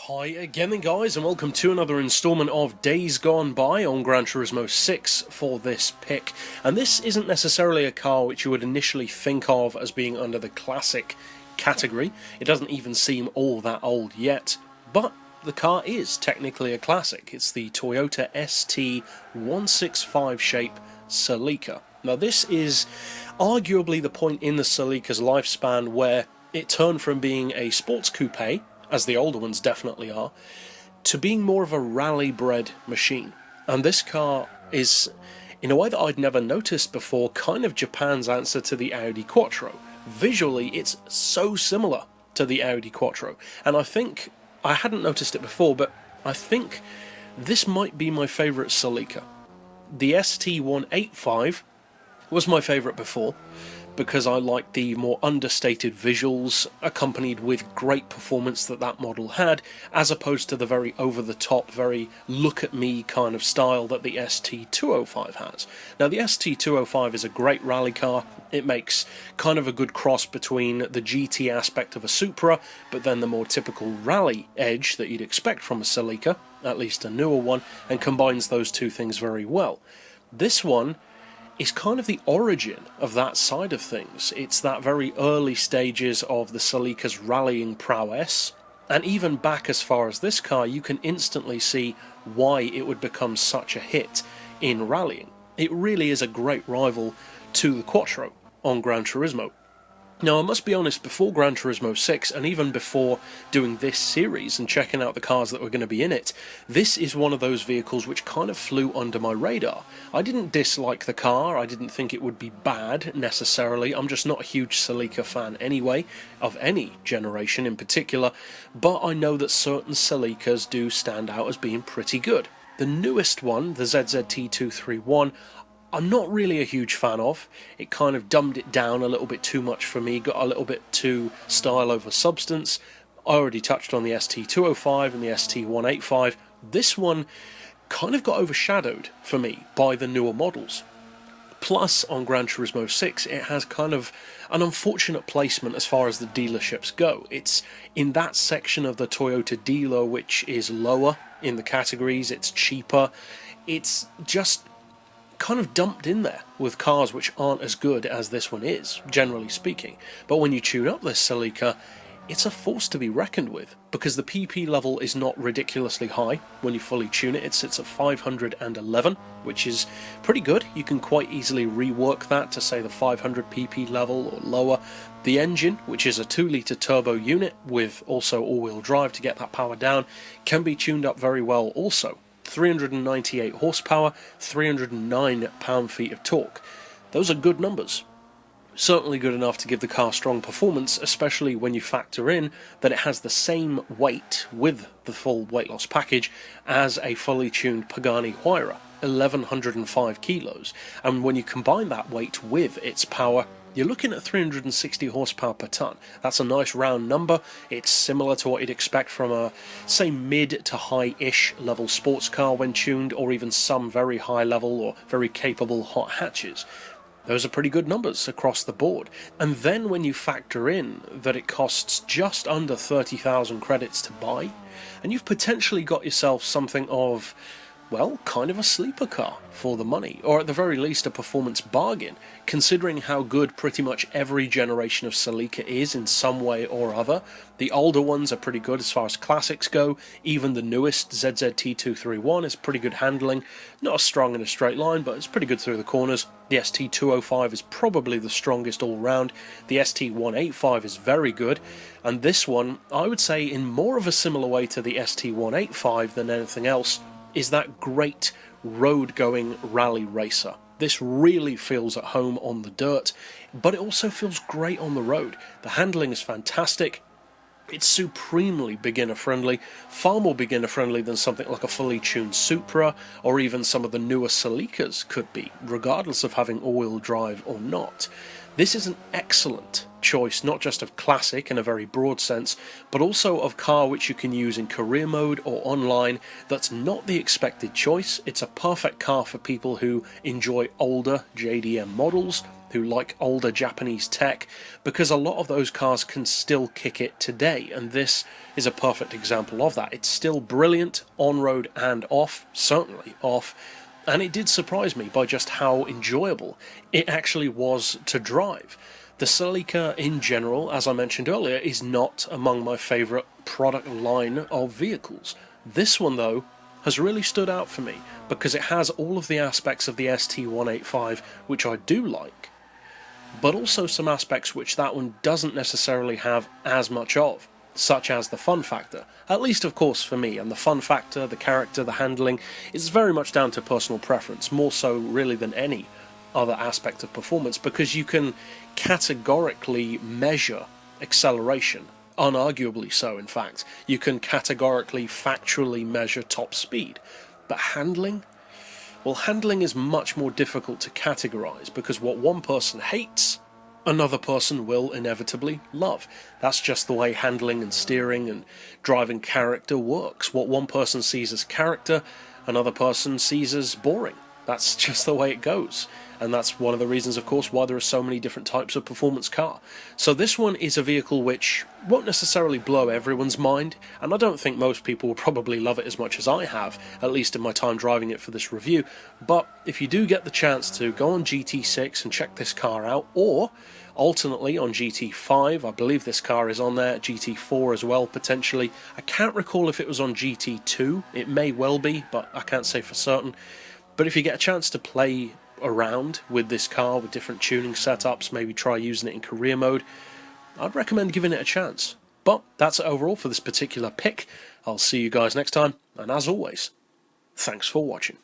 Hi again then guys, and welcome to another installment of Days Gone By on Gran Turismo 6 for this pick. And this isn't necessarily a car which you would initially think of as being under the classic category. It doesn't even seem all that old yet, but the car is technically a classic. It's the Toyota ST165 shape Celica. Now this is arguably the point in the Celica's lifespan where it turned from being a sports coupe, as the older ones definitely are, to being more of a rally-bred machine. And this car is, in a way that I'd never noticed before, kind of Japan's answer to the Audi Quattro. Visually, it's so similar to the Audi Quattro. And I think, I hadn't noticed it before, but I think this might be my favourite Celica. The ST185 was my favourite before, because I like the more understated visuals accompanied with great performance that model had, as opposed to the very over-the-top, very look-at-me kind of style that the ST205 has. Now the ST205 is a great rally car. It makes kind of a good cross between the GT aspect of a Supra, but then the more typical rally edge that you'd expect from a Celica, at least a newer one, and combines those two things very well. This one is kind of the origin of that side of things. It's that very early stages of the Celica's rallying prowess, and even back as far as this car, you can instantly see why it would become such a hit in rallying. It really is a great rival to the Quattro on Gran Turismo. Now, I must be honest, before Gran Turismo 6, and even before doing this series and checking out the cars that were going to be in it, this is one of those vehicles which kind of flew under my radar. I didn't dislike the car, I didn't think it would be bad, necessarily. I'm just not a huge Celica fan anyway, of any generation in particular, but I know that certain Celicas do stand out as being pretty good. The newest one, the ZZT231, I'm not really a huge fan of. It kind of dumbed it down a little bit too much for me, got a little bit too style over substance. I already touched on the ST205 and the ST185. This one kind of got overshadowed for me by the newer models. Plus, on Gran Turismo 6, it has kind of an unfortunate placement as far as the dealerships go. It's in that section of the Toyota dealer which is lower in the categories, it's cheaper, it's just kind of dumped in there with cars which aren't as good as this one is, generally speaking. But when you tune up this Celica, it's a force to be reckoned with, because the PP level is not ridiculously high when you fully tune it. It sits at 511, which is pretty good. You can quite easily rework that to say the 500 PP level or lower. The engine, which is a 2-litre turbo unit with also all-wheel drive to get that power down, can be tuned up very well also. 398 horsepower, 309 pound-feet of torque. Those are good numbers. Certainly good enough to give the car strong performance, especially when you factor in that it has the same weight with the full weight loss package as a fully tuned Pagani Huayra, 1105 kilos. And when you combine that weight with its power, you're looking at 360 horsepower per tonne. That's a nice round number. It's similar to what you'd expect from a, say, mid to high-ish level sports car when tuned, or even some very high level or very capable hot hatches. Those are pretty good numbers across the board. And then when you factor in that it costs just under 30,000 credits to buy, and you've potentially got yourself something of, well, kind of a sleeper car for the money, or at the very least a performance bargain, considering how good pretty much every generation of Celica is in some way or other. The older ones are pretty good as far as classics go. Even the newest ZZT231 is pretty good handling. Not as strong in a straight line, but it's pretty good through the corners. The ST205 is probably the strongest all round. The ST185 is very good. And this one, I would say in more of a similar way to the ST185 than anything else, is that great road-going rally racer. This really feels at home on the dirt, but it also feels great on the road. The handling is fantastic. It's supremely beginner-friendly, far more beginner-friendly than something like a fully tuned Supra, or even some of the newer Celicas could be, regardless of having all-wheel drive or not. This is an excellent choice, not just of classic in a very broad sense, but also of car which you can use in career mode or online. That's not the expected choice. It's a perfect car for people who enjoy older JDM models, who like older Japanese tech, because a lot of those cars can still kick it today, and this is a perfect example of that. It's still brilliant on-road and off, certainly off, and it did surprise me by just how enjoyable it actually was to drive. The Celica in general, as I mentioned earlier, is not among my favourite product line of vehicles. This one, though, has really stood out for me because it has all of the aspects of the ST185 which I do like, but also some aspects which that one doesn't necessarily have as much of, such as the fun factor, at least of course for me. And the fun factor, the character, the handling is very much down to personal preference, more so really than any other aspect of performance, because you can categorically measure acceleration, unarguably so in fact. You can categorically, factually measure top speed, but handling? Well, handling is much more difficult to categorize, because what one person hates, another person will inevitably love. That's just the way handling and steering and driving character works. What one person sees as character, another person sees as boring. That's just the way it goes. And that's one of the reasons, of course, why there are so many different types of performance car. So this one is a vehicle which won't necessarily blow everyone's mind, and I don't think most people will probably love it as much as I have, at least in my time driving it for this review. But if you do get the chance to go on GT6 and check this car out, or alternately on GT5, I believe this car is on there, GT4 as well potentially. I can't recall if it was on GT2, it may well be, but I can't say for certain. But if you get a chance to play around with this car with different tuning setups, maybe try using it in career mode, I'd recommend giving it a chance. But that's it overall for this particular pick. I'll see you guys next time, and as always, thanks for watching.